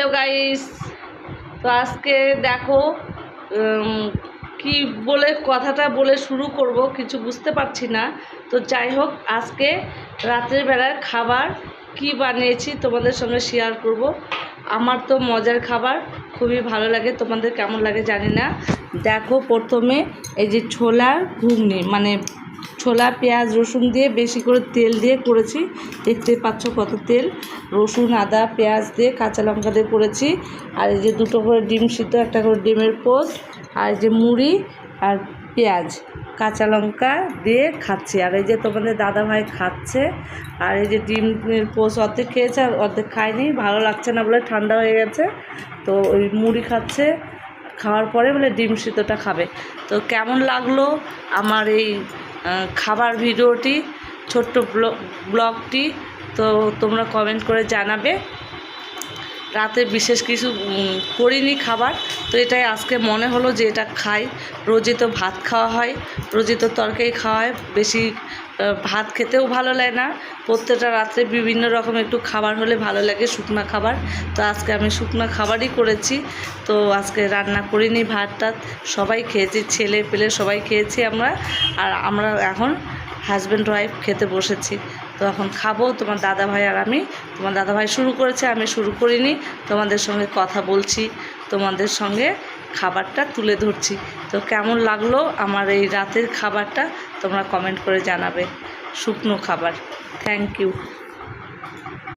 Hello guys, তো আজকে দেখো কি বলে কথাটা বলে শুরু করব কিছু বুঝতে পারছি না। তো যাই হোক, আজকে রাতের বেলার খাবার কি বানিয়েছি তোমাদের সঙ্গে শেয়ার করব। আমার তো মজার খাবার খুবই ভালো লাগে, তোমাদের কেমন লাগে জানি না। দেখো, প্রথমে এই যে ছোলার ঘুগনি, মানে ছোলা পেঁয়াজ রসুন দিয়ে বেশি করে তেল দিয়ে করেছি। দেখতে পাচ্ছ কত তেল, রসুন আদা পেঁয়াজ দিয়ে কাঁচা লঙ্কা দিয়ে করেছি। আর এই যে দুটো করে ডিম সিদ্ধ, একটা করে ডিমের পোস্ট, আর এই যে মুড়ি আর পেঁয়াজ কাঁচা লঙ্কা দিয়ে খাচ্ছি। আর এই যে তোমাদের দাদাভাই খাচ্ছে। আর এই যে ডিমের পোস্ট অর্ধেক খেয়েছে আর অর্ধেক খায়নি, ভালো লাগছে না বলে, ঠান্ডা হয়ে গেছে। তো ওই মুড়ি খাচ্ছে, খাওয়ার পরে বলে ডিম সিদ্ধটা খাবে। তো কেমন লাগলো আমার এই খাবার ভিডিওটি, ছোট্ট ব্লগটি, তো তোমরা কমেন্ট করে জানাবে। রাতে বিশেষ কিছু করিনি খাবার, তো এটাই আজকে মনে হলো যে এটা খাই। রোজই তো ভাত খাওয়া হয়, রোজই তো তরকারি খাওয়া হয়, বেশি ভাত খেতেও ভালো লাগে না। প্রত্যেকটা রাত্রে বিভিন্ন রকম একটু খাবার হলে ভালো লাগে, শুকনো খাবার। তো আজকে আমি শুকনো খাবারই করেছি। তো আজকে রান্না করিনি, ভাত টাত সবাই খেয়েছি, ছেলে পেলে সবাই খেয়েছি আমরা। আর আমরা এখন হাজব্যান্ড ওয়াইফ খেতে বসেছি। তো এখন খাবো, তোমার দাদাভাই আর আমি। তোমার দাদাভাই শুরু করেছে, আমি শুরু করিনি। তোমাদের সঙ্গে কথা বলছি, তোমাদের সঙ্গে খাবারটা তুলে ধরছি। তো কেমন লাগলো আমার এই রাতের খাবারটা তোমরা কমেন্ট করে জানাবে। শুকনো খাবার। Thank you.